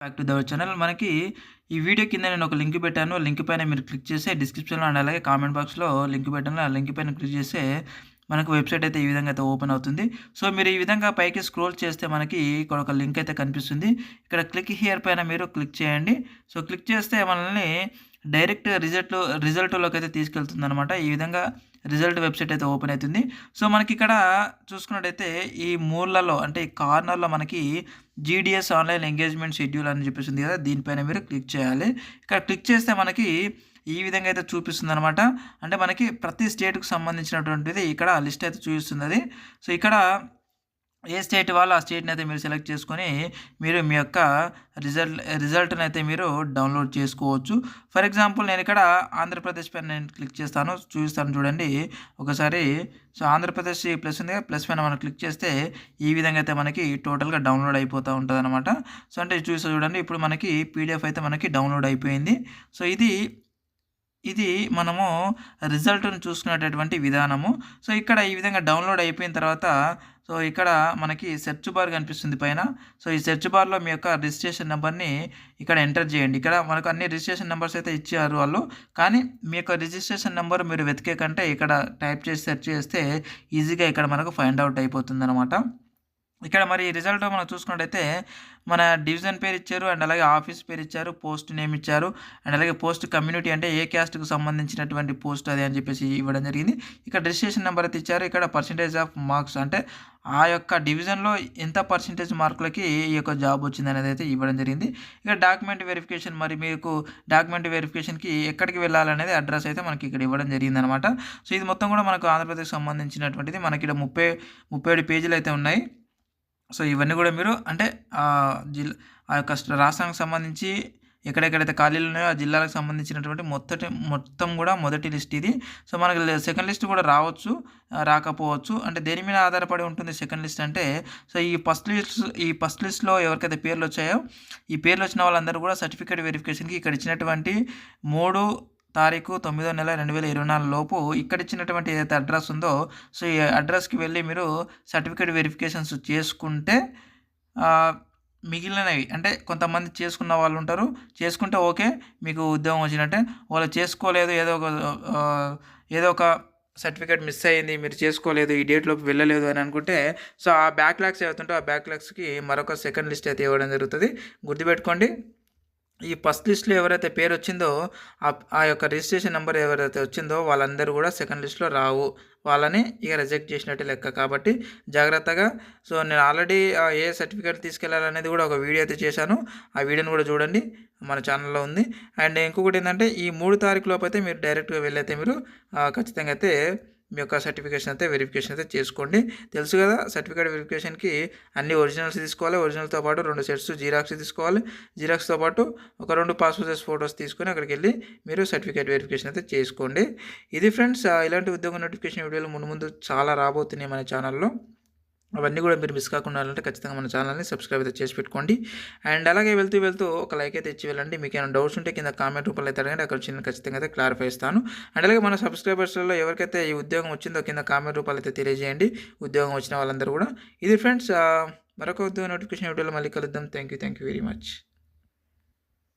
Back to our channel. మనకి ఈ video కింద నేను ఒక లింక్ పెట్టాను. లింక్ పైన మీరు క్లిక్ చేస్తే డిస్క్రిప్షన్‌లో అండ్ అలాగే కామెంట్ బాక్స్‌లో లింక్ పెట్టాను. ఆ లింక్ పైన క్లిక్ చేస్తే మనకు వెబ్‌సైట్ అయితే ఈ విధంగా అయితే ఓపెన్ అవుతుంది. సో, మీరు ఈ విధంగా పైకి స్క్రోల్ చేస్తే మనకి ఇక్కడ ఒక లింక్ అయితే కనిపిస్తుంది. ఇక్కడ క్లిక్ హియర్ పైన మీరు క్లిక్ చేయండి. సో, క్లిక్ చేస్తే మనల్ని డైరెక్ట్ రిజల్ట్‌లోకి అయితే తీసుకెళ్తుందనమాట. ఈ విధంగా రిజల్ట్ వెబ్‌సైట్ అయితే ఓపెన్ అయితుంది. సో, మనకిక్కడ చూసుకున్నట్టయితే ఈ మూలలో అంటే ఈ కార్నర్‌లో మనకి జీడీఎస్ ఆన్‌లైన్ ఎంగేజ్‌మెంట్ షెడ్యూల్ అని చెప్పేసి ఉంది కదా! దీనిపైన మీరు క్లిక్ చేయాలి. ఇక్కడ క్లిక్ చేస్తే మనకి ఈ విధంగా అయితే చూపిస్తుందనమాట. అంటే మనకి ప్రతి స్టేట్‌కి సంబంధించినటువంటిది ఇక్కడ లిస్ట్ అయితే చూపిస్తుందది. సో, ఇక్కడ ఏ స్టేట్ వాళ్ళు ఆ స్టేట్‌ని అయితే మీరు సెలెక్ట్ చేసుకొని మీరు మీ యొక్క రిజల్ట్‌ని అయితే మీరు డౌన్‌లోడ్ చేసుకోవచ్చు. ఫర్ ఎగ్జాంపుల్ నేను ఇక్కడ ఆంధ్రప్రదేశ్ పైన నేను క్లిక్ చేస్తాను. చూపిస్తాను చూడండి ఒకసారి. సో, ఆంధ్రప్రదేశ్ ప్లస్ ఉంది కదా! ప్లస్ పైన మనం క్లిక్ చేస్తే ఈ విధంగా అయితే మనకి టోటల్‌గా డౌన్‌లోడ్ అయిపోతా ఉంటదనమాట. సో, అంటే చూడండి ఇప్పుడు మనకి పీడీఎఫ్ అయితే మనకి డౌన్‌లోడ్ అయిపోయింది. సో, ఇది మనము రిజల్ట్‌ని చూసుకునేటటువంటి విధానము. సో, ఇక్కడ ఈ విధంగా డౌన్‌లోడ్ అయిపోయిన తర్వాత సో, ఇక్కడ మనకి సెర్చ్ బార్ కనిపిస్తుంది పైన. సో, ఈ సెర్చ్ బార్‌లో మీ యొక్క రిజిస్ట్రేషన్ నంబర్‌ని ఇక్కడ ఎంటర్ చేయండి. ఇక్కడ మనకు అన్ని రిజిస్ట్రేషన్ నంబర్స్ అయితే ఇచ్చారు వాళ్ళు. కానీ మీ యొక్క రిజిస్ట్రేషన్ నంబర్ మీరు వెతికే కంటే ఇక్కడ టైప్ చేసి సెర్చ్ చేస్తే ఈజీగా ఇక్కడ మనకు ఫైండ్ అవుట్ అయిపోతుందనమాట. ఇక్కడ మరి రిజల్ట్ మనం చూసుకున్నట్టయితే మన డివిజన్ పేరు ఇచ్చారు అండ్ అలాగే ఆఫీస్ పేరు ఇచ్చారు, పోస్ట్ నేమ్ ఇచ్చారు అండ్ అలాగే పోస్ట్ కమ్యూనిటీ అంటే ఏ క్యాస్ట్‌కి సంబంధించినటువంటి పోస్ట్ అది అని చెప్పేసి ఇవ్వడం జరిగింది. ఇక్కడ రిజిస్ట్రేషన్ నెంబర్ అయితే ఇచ్చారు. ఇక్కడ పర్సెంటేజ్ ఆఫ్ మార్క్స్ అంటే ఆ యొక్క డివిజన్‌లో ఎంత పర్సెంటేజ్ మార్కులకి ఈ యొక్క జాబ్ వచ్చిందనేది అయితే ఇవ్వడం జరిగింది. ఇక డాక్యుమెంట్ వెరిఫికేషన్ మరి మీకు డాక్యుమెంట్ వెరిఫికేషన్‌కి ఎక్కడికి వెళ్ళాలనేది అడ్రస్ అయితే మనకి ఇక్కడ ఇవ్వడం జరిగిందనమాట. సో, ఇది మొత్తం కూడా మనకు ఆంధ్రప్రదేశ్‌కి సంబంధించినటువంటిది. మనకి ఇక్కడ 37 పేజీలు అయితే ఉన్నాయి. సో, ఇవన్నీ గూడా మీరు అంటే ఆ యొక్క రాష్ట్రానికి సంబంధించి ఎక్కడెక్కడైతే ఖాళీలు ఉన్నాయో ఆ జిల్లాలకు సంబంధించినటువంటి మొత్తం గూడా మొదటి లిస్ట్ ఇది. సో, మనకు సెకండ్ లిస్ట్ కూడా రావచ్చు, రాకపోవచ్చు. అంటే దేని మీద ఆధారపడి ఉంటుంది సెకండ్ లిస్ట్ అంటే, సో, ఈ ఫస్ట్ లిస్ట్‌లో ఎవరికైతే పేర్లొచ్చాయో, ఈ పేర్లొచ్చిన వాళ్ళందరూ గూడా సర్టిఫికేట్ వెరిఫికేషన్‌కి ఇక్కడ ఇచ్చినటువంటి 3 తారీఖు 9వ నెల 2024 లోపు ఇక్కడ ఇచ్చినటువంటి ఏదైతే అడ్రస్ ఉందో, సో, ఈ అడ్రస్‌కి వెళ్ళి మీరు సర్టిఫికేట్ వెరిఫికేషన్స్ చేసుకుంటే మిగిలినవి అంటే కొంతమంది చేసుకున్న వాళ్ళుంటారు. చేసుకుంటే ఓకే. మీకు ఉద్యోగం వచ్చినట్టే. వాళ్ళు చేసుకోలేదు ఏదో ఒక సర్టిఫికేట్ మిస్ అయింది. మీరు చేసుకోలేదు. ఈ డేట్‌లోపు వెళ్ళలేదు అని అనుకుంటే సో, ఆ బ్యాక్‌లాగ్స్ ఏవైతే ఉంటాయో ఆ బ్యాక్‌లాగ్స్‌కి మరొక సెకండ్ లిస్ట్ అయితే ఇవ్వడం జరుగుతది. గుర్తుపెట్టుకోండి. ఈ ఫస్ట్ లిస్ట్‌లో ఎవరైతే పేరొచ్చిందో ఆ యొక్క రిజిస్ట్రేషన్ నంబర్ ఎవరైతే వచ్చిందో వాళ్ళందరూ కూడా సెకండ్ లిస్ట్‌లో రావు. వాళ్ళని ఇక రిజెక్ట్ చేసినట్టే లెక్క. కాబట్టి జాగ్రత్తగా సో, నేను ఆల్రెడీ ఏ సర్టిఫికేట్ తీసుకెళ్లాలనేది కూడా ఒక వీడియో అయితే చేశాను. ఆ వీడియోని కూడా చూడండి. మన ఛానల్‌లో ఉంది. అండ్ ఇంకొకటి ఏందంటే ఈ 3 తారీఖు లోపైతే మీరు డైరెక్ట్‌గా వెళ్ళైతే మీరు ఖచ్చితంగా అయితే మీ యొక్క వెరిఫికేషన్ అయితే చేసుకోండి. తెలుసు కదా! సర్టిఫికేట్ వెరిఫికేషన్‌కి అన్ని ఒరిజినల్స్ తీసుకోవాలి. ఒరిజినల్‌తో పాటు 2 సెట్స్ జిరాక్స్ తీసుకోవాలి. జిరాక్స్‌తో పాటు ఒక 2 పాస్‌పోర్ట్ సైజ్ ఫోటోస్ తీసుకొని అక్కడికెళ్ళి మీరు సర్టిఫికేట్ వెరిఫికేషన్ అయితే చేసుకోండి. ఇది ఫ్రెండ్స్ ఇలాంటి ఉద్యోగ నోటిఫికేషన్ వీడియోలు ముందు చాలా రాబోతున్నాయి మన ఛానల్‌లో. అవన్నీ కూడా మీరు మిస్ కాకుండా ఉండాలంటే ఖచ్చితంగా మన ఛానల్‌ని సబ్స్క్రైబ్ అయితే చేసి పెట్టుకోండి. అండ్ అలాగే వెళ్తూ ఒక లైక్ అయితే ఇచ్చి వెళ్ళండి. మీకేమైనా డౌట్స్ ఉంటే కింద కామెంట్ రూపంలో అయితే అడగండి. అక్కడ చిన్న ఖచ్చితంగా అయితే క్లారిఫై ఇస్తాను. అండ్ అలాగే మన సబ్స్క్రైబర్స్‌లో ఎవరికైతే ఈ ఉద్యోగం వచ్చిందో కింద కామెంట్ రూపంలో అయితే తెలియజేయండి. ఉద్యోగం వచ్చిన వాళ్ళందరూ కూడా. ఇది ఫ్రెండ్స్ మరొక ఉద్యోగ నోటిఫికేషన్ వీడియోలో మళ్ళీ కలుద్దాం. Thank you very much.